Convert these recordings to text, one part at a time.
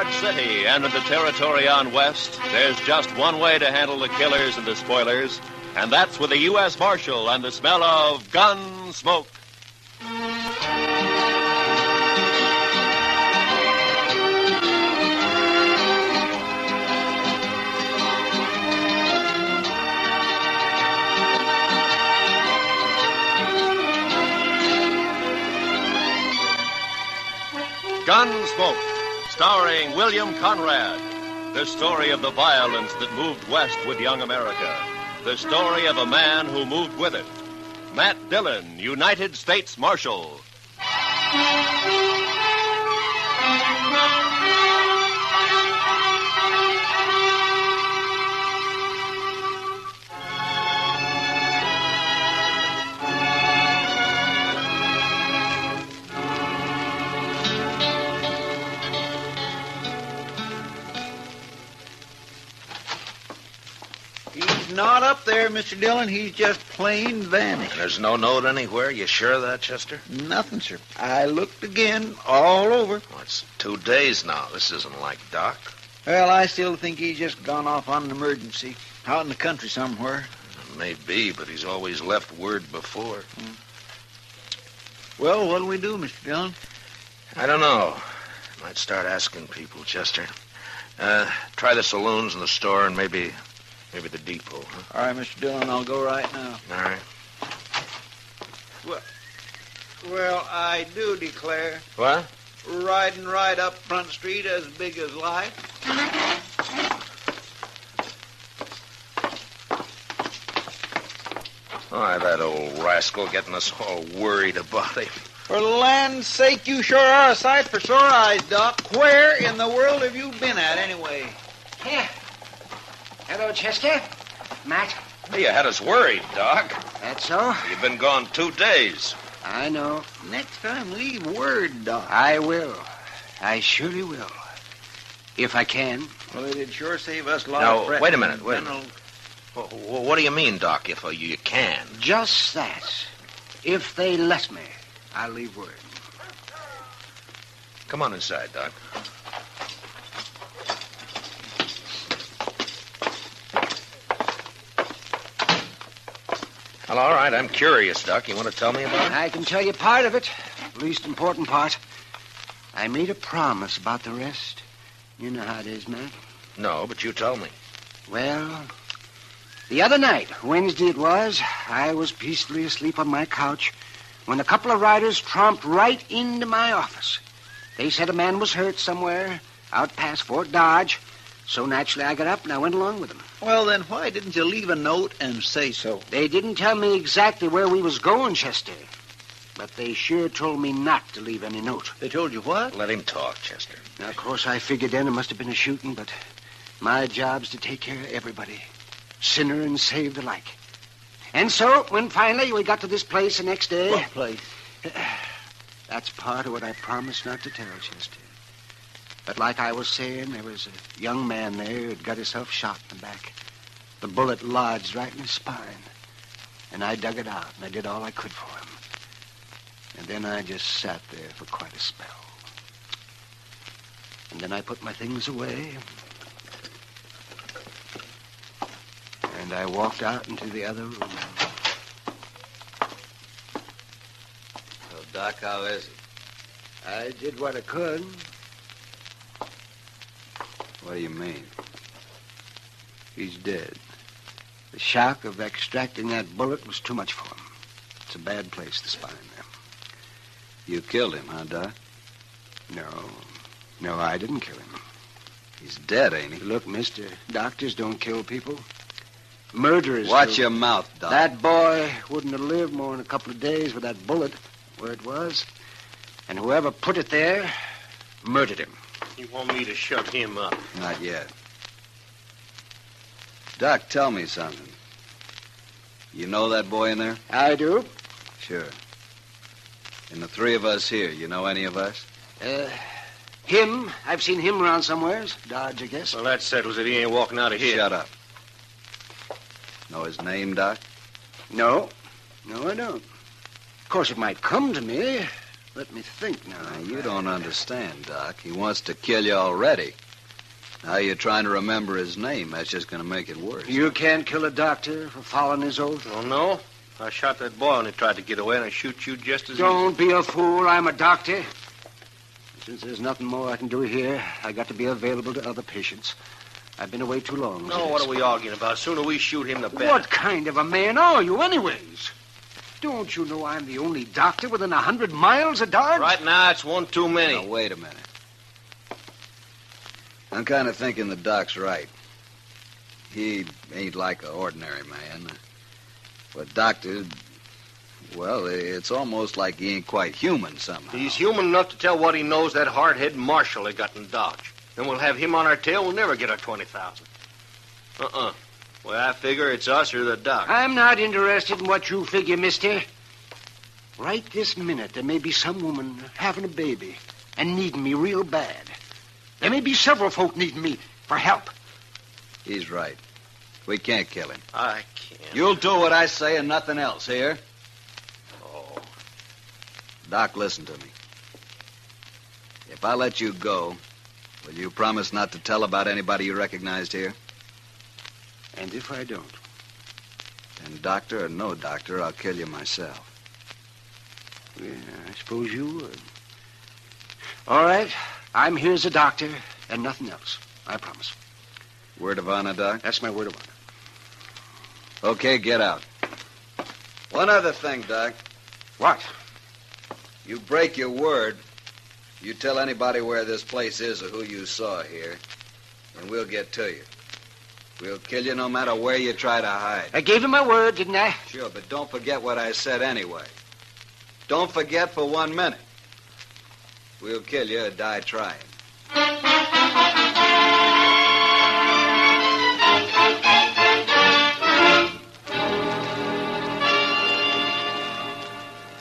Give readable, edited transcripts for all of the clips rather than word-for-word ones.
York City and in the territory on West, there's just one way to handle the killers and the spoilers, and that's with a U.S. Marshal and the smell of Gunsmoke. Gunsmoke, starring William Conrad. The story of the violence that moved west with young America. The story of a man who moved with it. Matt Dillon, United States Marshal. Not up there, Mr. Dillon. He's just plain vanished. There's no note anywhere? You sure of that, Chester? Nothing, sir. I looked again, all over. Well, it's 2 days now. This isn't like Doc. Well, I still think he's just gone off on an emergency. Out in the country somewhere. Maybe, but he's always left word before. Well, what'll we do, Mr. Dillon? I don't know. Might start asking people, Chester. Try the saloons and the store and maybe the depot, huh? All right, Mr. Dillon, I'll go right now. All right. Well, I do declare. What? Riding right up Front Street as big as life. Why, that old rascal getting us all worried about him. For land's sake, you sure are a sight for sore eyes, Doc. Where in the world have you been at, anyway? Here. Hello, Chester. Matt. Hey, you had us worried, Doc. That so? You've been gone 2 days. I know. Next time, leave word, Doc. I will. I surely will. If I can. Well, it'd sure save us a lot Now, of fretting. wait a minute. What do you mean, Doc, if you can? Just that. If they let me, I'll leave word. Come on inside, Doc. Well, all right, I'm curious, Doc. You want to tell me about it? I can tell you part of it. Least important part. I made a promise about the rest. You know how it is, Matt. No, but you tell me. Well, the other night, Wednesday it was, I was peacefully asleep on my couch when a couple of riders tromped right into my office. They said a man was hurt somewhere out past Fort Dodge. So naturally, I got up and I went along with them. Well, then why didn't you leave a note and say so? They didn't tell me exactly where we was going, Chester. But they sure told me not to leave any note. They told you what? Let him talk, Chester. Now, of course, I figured then it must have been a shooting, but my job's to take care of everybody, sinner and saved alike. And so, when finally we got to this place the next day... What place? That's part of what I promised not to tell, Chester. But like I was saying, there was a young man there who'd got himself shot in the back. The bullet lodged right in his spine. And I dug it out, and I did all I could for him. And then I just sat there for quite a spell. And then I put my things away. And I walked out into the other room. So, Doc, how is he? I did what I could. What do you mean? He's dead. The shock of extracting that bullet was too much for him. It's a bad place, the spine there. You killed him, huh, Doc? No, I didn't kill him. He's dead, ain't he? Look, mister, doctors don't kill people. Murderers Watch do. your mouth, Doc. That boy wouldn't have lived more than a couple of days with that bullet where it was. And whoever put it there murdered him. You want me to shut him up? Not yet. Doc, tell me something. You know that boy in there? I do. Sure. And the three of us here, you know any of us? Him. I've seen him around somewheres. Dodge, I guess. Well, that settles it. He ain't walking out of here. Shut up. Know his name, Doc? No, I don't. Of course, it might come to me. Let me think now. Now, you don't understand, Doc. He wants to kill you already. Now you're trying to remember his name. That's just going to make it worse. You can't kill a doctor for following his oath? Oh, no? I shot that boy when he tried to get away, and I shoot you just as Don't be a fool. I'm a doctor. Since there's nothing more I can do here, I got to be available to other patients. I've been away too long. No, what are we arguing about? Sooner we shoot him, the better. What kind of a man are you, anyways? Don't you know I'm the only doctor within 100 miles of Dodge? Right now, it's one too many. Now, wait a minute. I'm kind of thinking the doc's right. He ain't like an ordinary man. But doctor, well, it's almost like he ain't quite human somehow. He's human enough to tell what he knows that hard-headed Marshal they got in Dodge. Then we'll have him on our tail. We'll never get our 20,000. Well, I figure it's us or the doc. I'm not interested in what you figure, mister. Right this minute, there may be some woman having a baby and needing me real bad. There may be several folk needing me for help. He's right. We can't kill him. I can't. You'll do what I say and nothing else, here? Oh. Doc, listen to me. If I let you go, will you promise not to tell about anybody you recognized here? And if I don't? Then doctor or no doctor, I'll kill you myself. Yeah, I suppose you would. All right. I'm here as a doctor and nothing else. I promise. Word of honor, Doc? That's my word of honor. Okay, get out. One other thing, Doc. What? You break your word, you tell anybody where this place is or who you saw here, and we'll get to you. We'll kill you no matter where you try to hide. I gave him my word, didn't I? Sure, but don't forget what I said anyway. Don't forget for 1 minute. We'll kill you or die trying.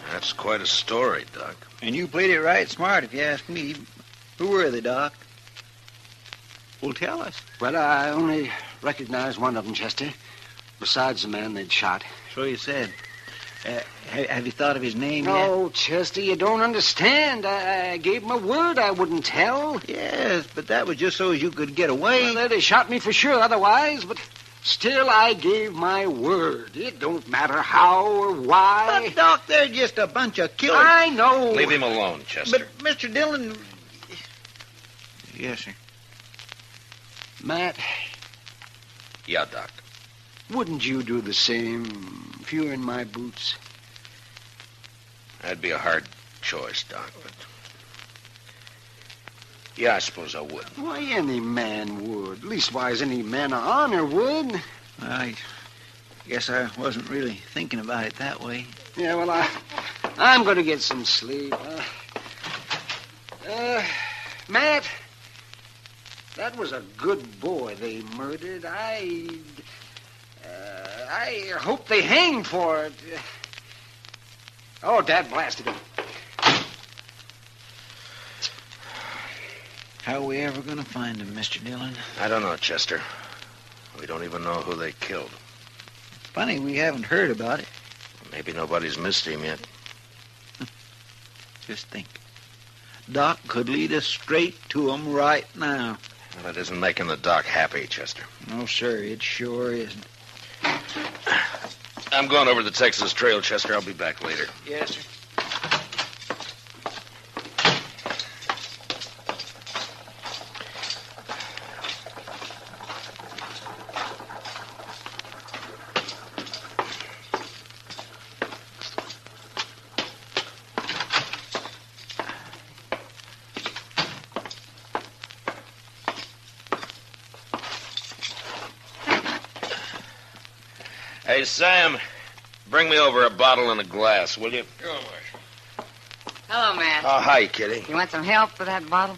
That's quite a story, Doc. And you played it right smart, if you ask me. Who were they, Doc? Well, tell us. Well, I only recognized one of them, Chester. Besides the man they'd shot. So you said. Have you thought of his name No, Chester, you don't understand. I gave him a word I wouldn't tell. yet? Yes, but that was just so as you could get away. Well, they'd have shot me for sure otherwise, but still I gave my word. It don't matter how or why. But, Doc, they're just a bunch of killers. I know. Leave him alone, Chester. But, Mr. Dillon... Yes, sir. Matt, Yeah, Doc. wouldn't you do the same if you were in my boots? That'd be a hard choice, Doc, but... Yeah, I suppose I would. Why, any man would. Leastwise, any man of honor would. I guess I wasn't really thinking about it that way. Yeah, well, I'm going to get some sleep. Matt, that was a good boy they murdered. I hope they hang for it. Oh, Dad blasted him. How are we ever going to find him, Mr. Dillon? I don't know, Chester. We don't even know who they killed. Funny we haven't heard about it. Maybe nobody's missed him yet. Just think. Doc could lead us straight to him right now. Well, it isn't making the Doc happy, Chester. No, sir, it sure isn't. I'm going over the Texas Trail, Chester. I'll be back later. Yes, sir. Hey, Sam, bring me over a bottle and a glass, will you? Sure, Marshal. Hello, Matt. Oh, hi, Kitty. You want some help with that bottle?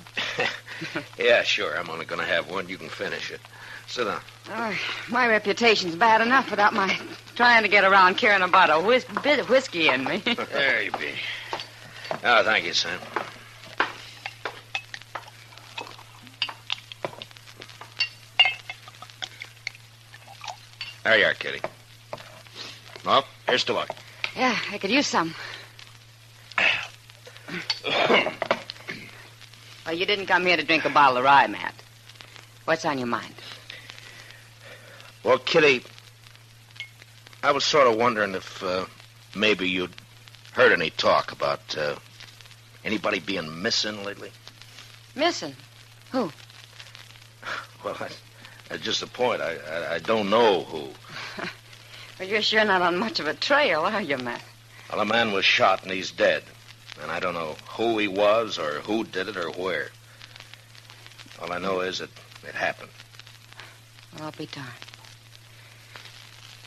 Yeah, sure. I'm only going to have one. You can finish it. Sit down. Oh, my reputation's bad enough without my trying to get around carrying a bottle of bit of whiskey in me. There you be. Oh, thank you, Sam. There you are, Kitty. Well, here's to luck. Yeah, I could use some. Well, you didn't come here to drink a bottle of rye, Matt. What's on your mind? Well, Kitty, I was sort of wondering if maybe you'd heard any talk about anybody being missing lately. Missing? Who? Well, that's just the point. I don't know who. Well, you're sure not on much of a trail, are you, Matt? Well, a man was shot and he's dead. And I don't know who he was or who did it or where. All I know is that it happened. Well, I'll be darned.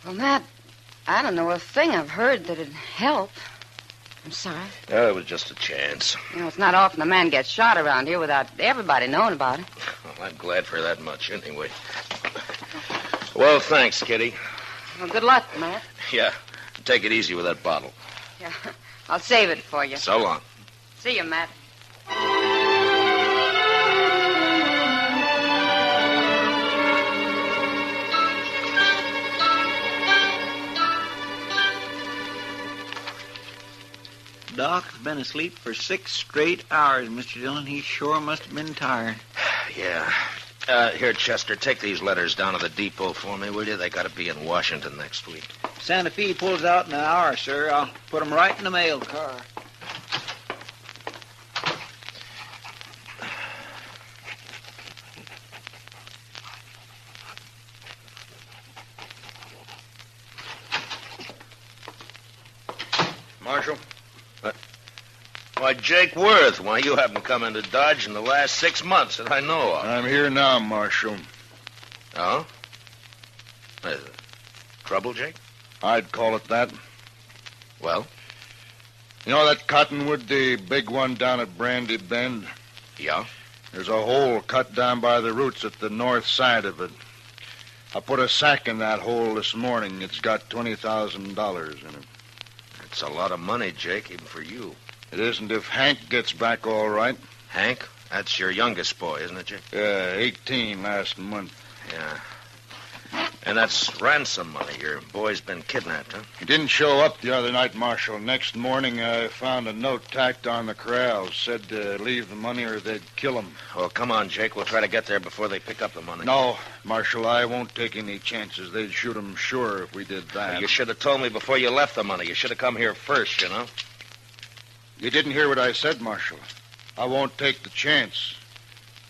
Well, Matt, I don't know a thing I've heard that'd help. I'm sorry. Oh, it was just a chance. You know, it's not often a man gets shot around here without everybody knowing about it. Well, I'm glad for that much anyway. Well, thanks, Kitty. Well, good luck, Matt. Yeah, take it easy with that bottle. Yeah, I'll save it for you. So long. See you, Matt. Doc's been asleep for 6 straight hours, Mr. Dillon. He sure must have been tired. Yeah. Here, Chester, take these letters down to the depot for me, will you? They got to be in Washington next week. Santa Fe pulls out in an hour, sir. I'll put 'em right in the mail car. Marshal? Why, Jake Worth, why, you haven't come into Dodge in the last 6 months that I know of. I'm here now, Marshal. Oh? Trouble, Jake? I'd call it that. Well? You know that cottonwood, the big one down at Brandy Bend? Yeah? There's a hole cut down by the roots at the north side of it. I put a sack in that hole this morning. It's got $20,000 in it. It's a lot of money, Jake, even for you. It isn't if Hank gets back all right. Hank? That's your youngest boy, isn't it, Jake? Yeah, 18 last month. Yeah. And that's ransom money. Your boy's been kidnapped, huh? He didn't show up the other night, Marshal. Next morning, I found a note tacked on the corrals. Said to leave the money or they'd kill him. Oh, come on, Jake. We'll try to get there before they pick up the money. No, Marshal, I won't take any chances. They'd shoot him sure if we did that. Well, you should have told me before you left the money. You should have come here first, you know? You didn't hear what I said, Marshal. I won't take the chance.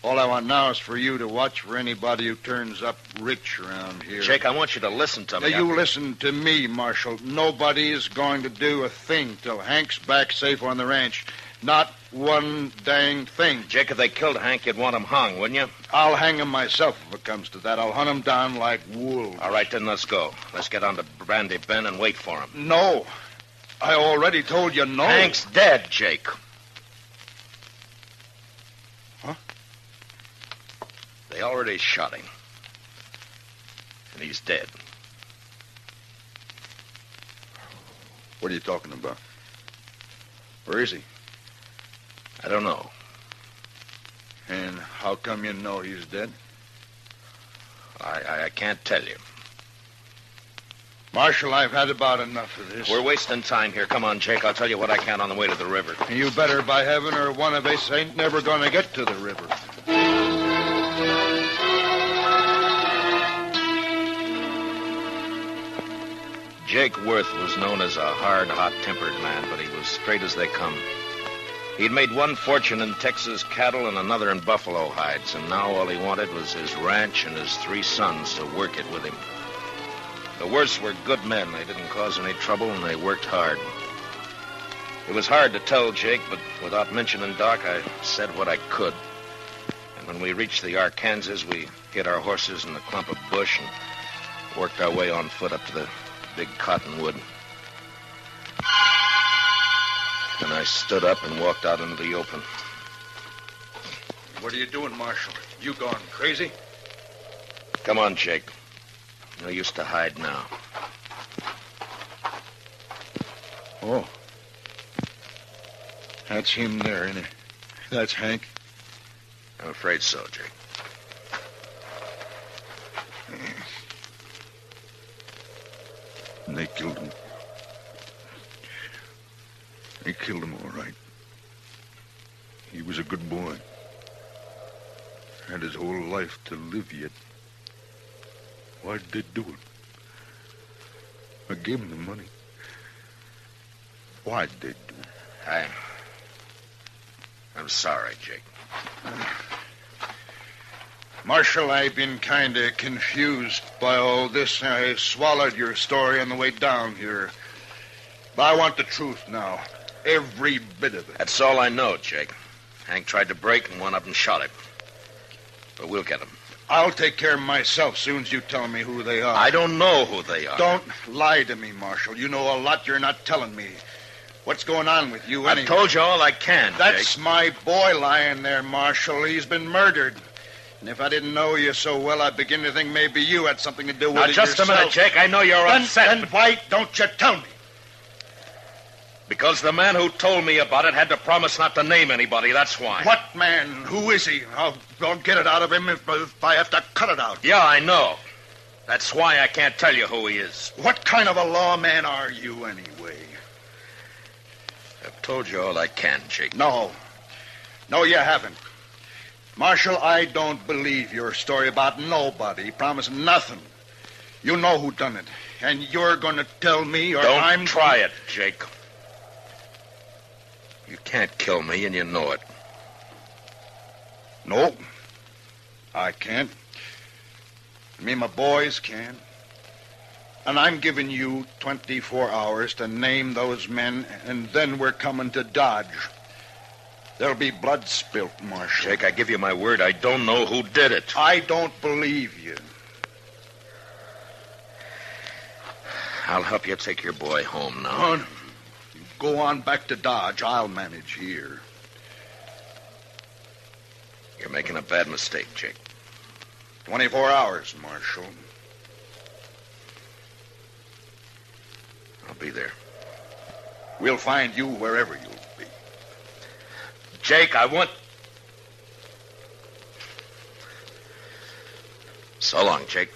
All I want now is for you to watch for anybody who turns up rich around here. Jake, I want you to listen to me. Now, you listen to me, Marshal. Nobody is going to do a thing till Hank's back safe on the ranch. Not one dang thing. Jake, if they killed Hank, you'd want him hung, wouldn't you? I'll hang him myself if it comes to that. I'll hunt him down like wolves. All right, then let's go. Let's get on to Brandy Bend and wait for him. No. I already told you no. Hank's dead, Jake. Huh? They already shot him. And he's dead. What are you talking about? Where is he? I don't know. And how come you know he's dead? I can't tell you. Marshal, I've had about enough of this. We're wasting time here. Come on, Jake. I'll tell you what I can on the way to the river. You better, by heaven, or one of us ain't never going to get to the river. Jake Worth was known as a hard, hot-tempered man, but he was straight as they come. He'd made one fortune in Texas cattle and another in buffalo hides, and now all he wanted was his ranch and his 3 sons to work it with him. The Worths were good men. They didn't cause any trouble, and they worked hard. It was hard to tell Jake, but without mentioning Doc, I said what I could. And when we reached the Arkansas, we hid our horses in a clump of bush and worked our way on foot up to the big cottonwood. And I stood up and walked out into the open. What are you doing, Marshal? You gone crazy? Come on, Jake. No use to hide now. Oh. That's him there, isn't it? That's Hank. I'm afraid so, Jake. And they killed him. They killed him all right. He was a good boy. had his whole life to live yet. Why'd they do it? I gave him the money. Why'd they do it? I'm sorry, Jake. Marshal, I've been kind of confused by all this. I swallowed your story on the way down here. But I want the truth now. Every bit of it. That's all I know, Jake. Hank tried to break and went up and shot him. But we'll get him. I'll take care of myself soon as you tell me who they are. I don't know who they are. Don't lie to me, Marshal. You know a lot you're not telling me. What's going on with you anyway? I've told you all I can, That's Jake. my boy lying there, Marshal. He's been murdered. And if I didn't know you so well, I'd begin to think maybe you had something to do with Now, it just yourself. a minute, Jake. I know you're upset. Then why don't you tell me? Because the man who told me about it had to promise not to name anybody. That's why. What man? Who is he? I'll get it out of him if I have to cut it out. Yeah, I know. That's why I can't tell you who he is. What kind of a lawman are you, anyway? I've told you all I can, Jake. No, you haven't. Marshal, I don't believe your story about nobody promising nothing. You know who done it, and you're going to tell me or Don't I'm... try it, Jake. You can't kill me, and you know it. No, I can't. Me and my boys can. And I'm giving you 24 hours to name those men, and then we're coming to Dodge. There'll be blood spilt, Marshal. Jake, I give you my word, I don't know who did it. I don't believe you. I'll help you take your boy home now. Come on. You go on back to Dodge. I'll manage here. You're making a bad mistake, Jake. 24 hours, Marshal. I'll be there. We'll find you wherever you'll be. Jake, I want... So long, Jake.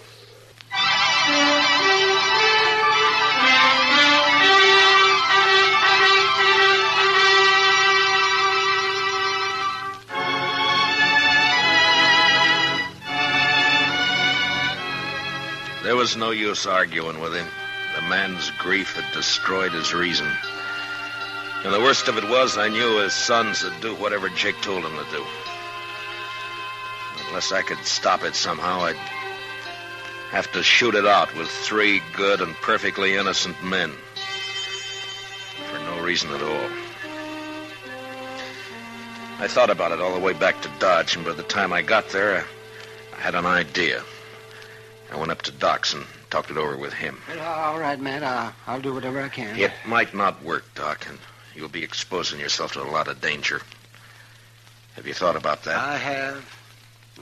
There was no use arguing with him. The man's grief had destroyed his reason. And the worst of it was, I knew his sons would do whatever Jake told them to do. Unless I could stop it somehow, I'd have to shoot it out with 3 good and perfectly innocent men. For no reason at all. I thought about it all the way back to Dodge, and by the time I got there, I had an idea. I went up to Doc's and talked it over with him. Well, all right, Matt. I'll do whatever I can. It might not work, Doc, and you'll be exposing yourself to a lot of danger. Have you thought about that? I have.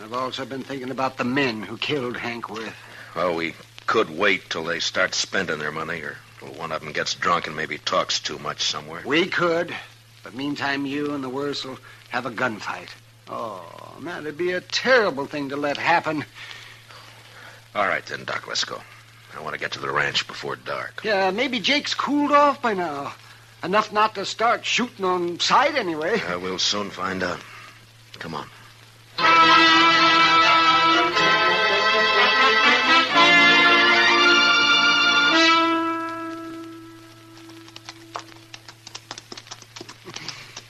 I've also been thinking about the men who killed Hank Worth. Well, we could wait till they start spending their money, or till one of them gets drunk and maybe talks too much somewhere. We could. But meantime, you and the Worths will have a gunfight. Oh, man, it'd be a terrible thing to let happen. All right, then, Doc, let's go. I want to get to the ranch before dark. Yeah, maybe Jake's cooled off by now. Enough not to start shooting on sight anyway. We'll soon find out. Come on.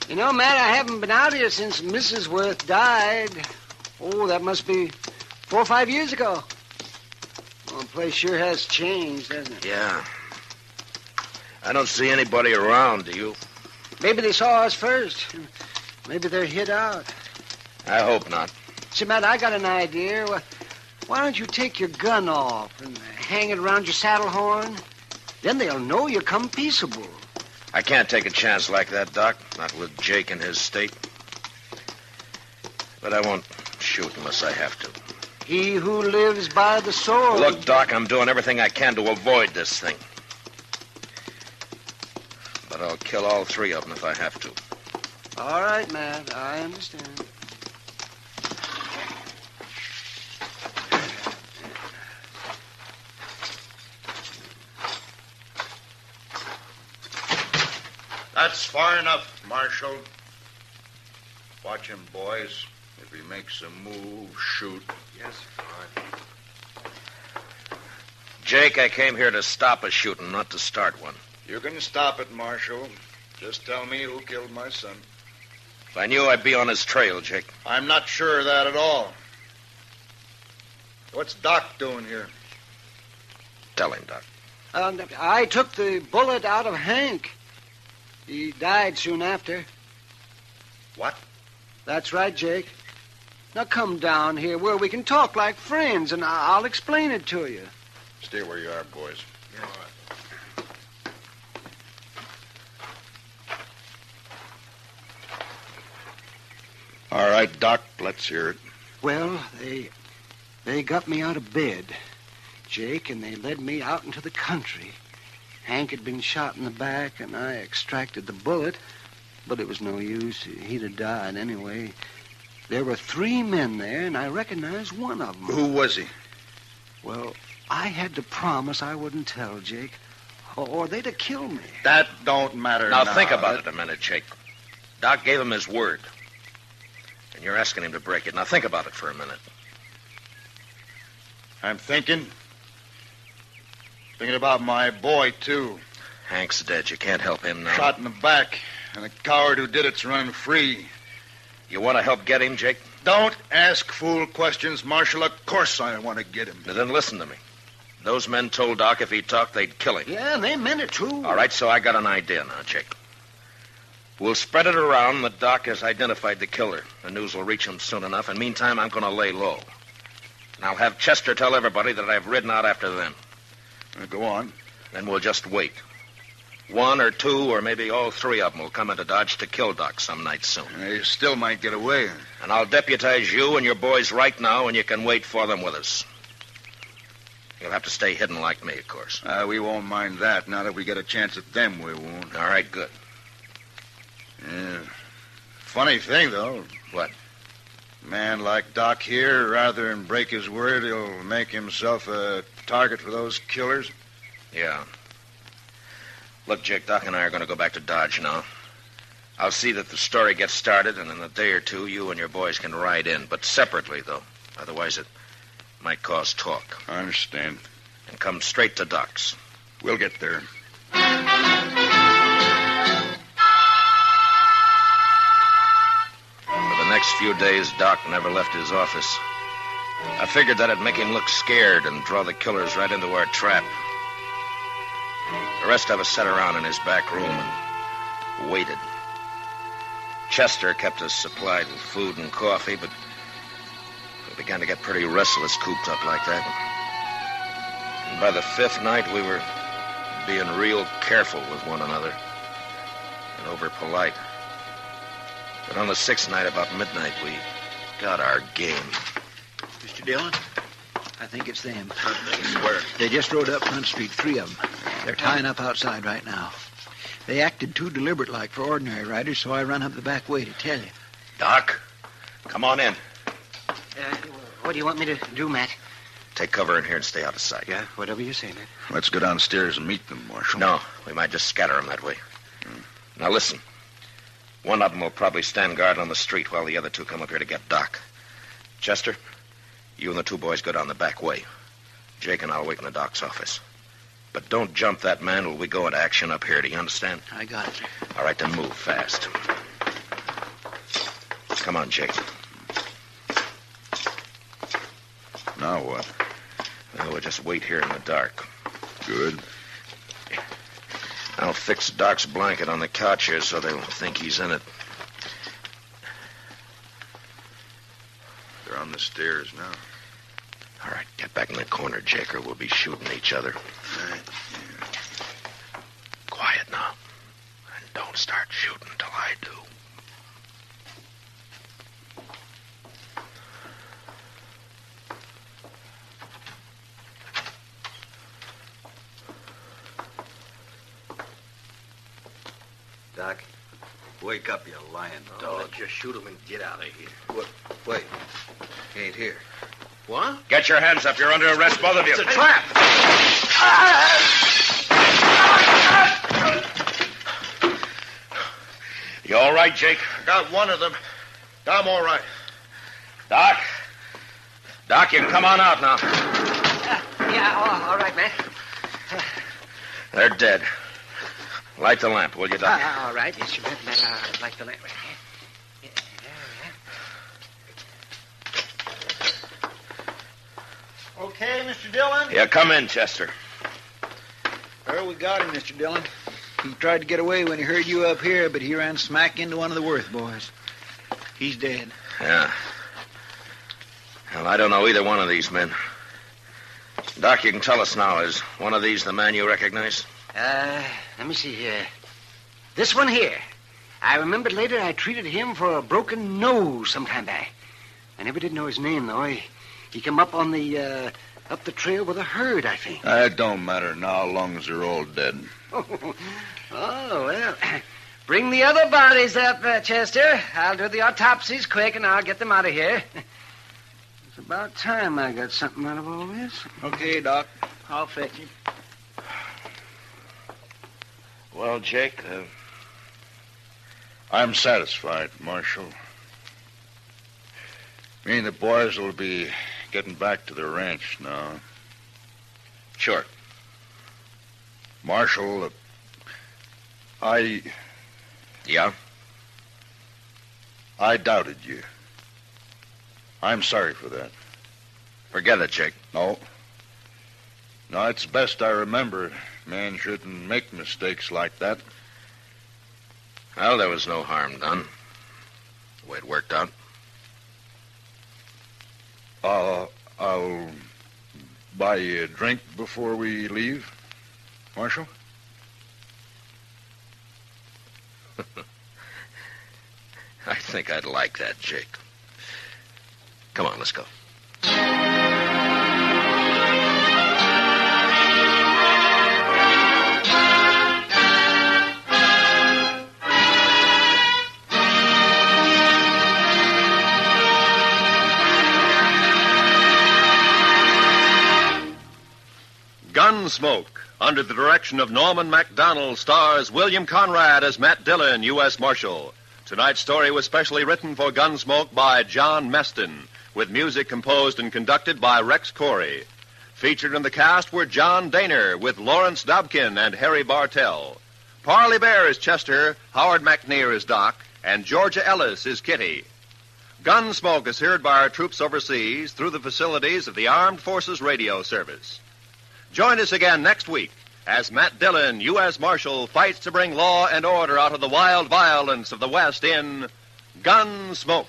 You know, Matt, I haven't been out here since Mrs. Worth died. Oh, that must be 4 or 5 years ago. Well, the place sure has changed, hasn't it? Yeah. I don't see anybody around, do you? Maybe they saw us first. Maybe they're hid out. I hope not. See, Matt, I got an idea. Why don't you take your gun off and hang it around your saddle horn? Then they'll know you come peaceable. I can't take a chance like that, Doc. Not with Jake in his state. But I won't shoot unless I have to. He who lives by the sword... Look, Doc, I'm doing everything I can to avoid this thing. But I'll kill all 3 of them if I have to. All right, Matt, I understand. That's far enough, Marshal. Watch him, boys. If he makes a move, shoot. Yes, sir. All right. Jake, I came here to stop a shooting, not to start one. You can stop it, Marshal. Just tell me who killed my son. If I knew, I'd be on his trail, Jake. I'm not sure of that at all. What's Doc doing here? Tell him, Doc. I took the bullet out of Hank. He died soon after. What? That's right, Jake. Now come down here where we can talk like friends, and I'll explain it to you. Stay where you are, boys. All right. All right, Doc, let's hear it. Well, they got me out of bed, Jake, and they led me out into the country. Hank had been shot in the back, and I extracted the bullet, but it was no use. He'd have died anyway. There were 3 men there, and I recognized one of them. Who was he? Well, I had to promise I wouldn't tell, Jake, or they'd have killed me. That don't matter now. Now, think about it a minute, Jake. Doc gave him his word. And you're asking him to break it. Now, think about it for a minute. I'm thinking about my boy, too. Hank's dead. You can't help him now. Shot in the back, and the coward who did it's running free. You want to help get him, Jake? Don't ask fool questions, Marshal. Of course I want to get him. Now, then listen to me. Those men told Doc if he talked, they'd kill him. Yeah, and they meant it, too. All right, so I got an idea now, Jake. We'll spread it around that Doc has identified the killer. The news will reach him soon enough, and meantime, I'm going to lay low. And I'll have Chester tell everybody that I've ridden out after them. Go on. Then we'll just wait. 1 or 2 or maybe all 3 of them will come into Dodge to kill Doc some night soon. They still might get away. And I'll deputize you and your boys right now, and you can wait for them with us. You'll have to stay hidden like me, of course. We won't mind that. Now that we get a chance at them, we won't. All right, good. Yeah. Funny thing, though. What? A man like Doc here, rather than break his word, he'll make himself a target for those killers. Yeah. Look, Jake, Doc and I are going to go back to Dodge now. I'll see that the story gets started, and in a day or 2, you and your boys can ride in, but separately, though. Otherwise, it might cause talk. I understand. And come straight to Doc's. We'll get there. For the next few days, Doc never left his office. I figured that'd make him look scared and draw the killers right into our trap. The rest of us sat around in his back room and waited. Chester kept us supplied with food and coffee, but we began to get pretty restless cooped up like that. And by the 5th night, we were being real careful with one another and over-polite. But on the 6th night, about midnight, we got our game. Mr. Dillon, I think it's them. Where? They just rode up Front Street, 3 of them. They're tying up outside right now. They acted too deliberate-like for ordinary riders, so I run up the back way to tell you. Doc, come on in. What do you want me to do, Matt? Take cover in here and stay out of sight. Yeah, whatever you say, Matt. Let's go downstairs and meet them, Marshal. No, we might just scatter them that way. Now, listen. One of them will probably stand guard on the street while the other 2 come up here to get Doc. Chester, you and the 2 boys go down the back way. Jake and I'll wait in the Doc's office. But don't jump that man while we go into action up here. Do you understand? I got it. All right, then move fast. Come on, Jake. Now what? Well, we'll just wait here in the dark. Good. I'll fix Doc's blanket on the couch here so they'll think he's in it. They're on the stairs now. All right, get back in the corner, Jake, or we'll be shooting each other. All right. Quiet now. And don't start shooting till I do. Doc, wake up, you lying dog. Let's just shoot him and get out of here. What? Wait. He ain't here. What? Get your hands up. You're under arrest, both of you. It's a trap. You all right, Jake? Got one of them. I'm all right. Doc? Doc, you can come on out now. All right, man. They're dead. Light the lamp, will you, Doc? All right. Yes, you better light the lamp. Yeah. Okay, Mr. Dillon? Yeah, come in, Chester. Well, we got him, Mr. Dillon. He tried to get away when he heard you up here, but he ran smack into one of the Worth boys. He's dead. Yeah. Well, I don't know either one of these men. Doc, you can tell us now. Is one of these the man you recognize? Let me see here. This one here. I remembered later I treated him for a broken nose some time back. I never did know his name, though. He come up on the, up the trail with a herd, I think. It don't matter now, long as they're all dead. Oh, well. Bring the other bodies up, Chester. I'll do the autopsies quick, and I'll get them out of here. It's about time I got something out of all this. Okay, Doc. I'll fetch him. Well, Jake, I'm satisfied, Marshal. Me and the boys will be getting back to the ranch now. sure. Marshal, Yeah? I doubted you. I'm sorry for that. Forget it, Jake. No. No, it's best I remember. Man shouldn't make mistakes like that. Well, there was no harm done. The way it worked out. I'll buy you a drink before we leave, Marshal. I think I'd like that, Jake. Come on, let's go. Gunsmoke, under the direction of Norman MacDonald, stars William Conrad as Matt Dillon, U.S. Marshal. Tonight's story was specially written for Gunsmoke by John Meston, with music composed and conducted by Rex Corey. Featured in the cast were John Daner, with Lawrence Dobkin and Harry Bartell. Parley Bear is Chester, Howard McNear is Doc, and Georgia Ellis is Kitty. Gunsmoke is heard by our troops overseas through the facilities of the Armed Forces Radio Service. Join us again next week as Matt Dillon, U.S. Marshal, fights to bring law and order out of the wild violence of the West in Gunsmoke.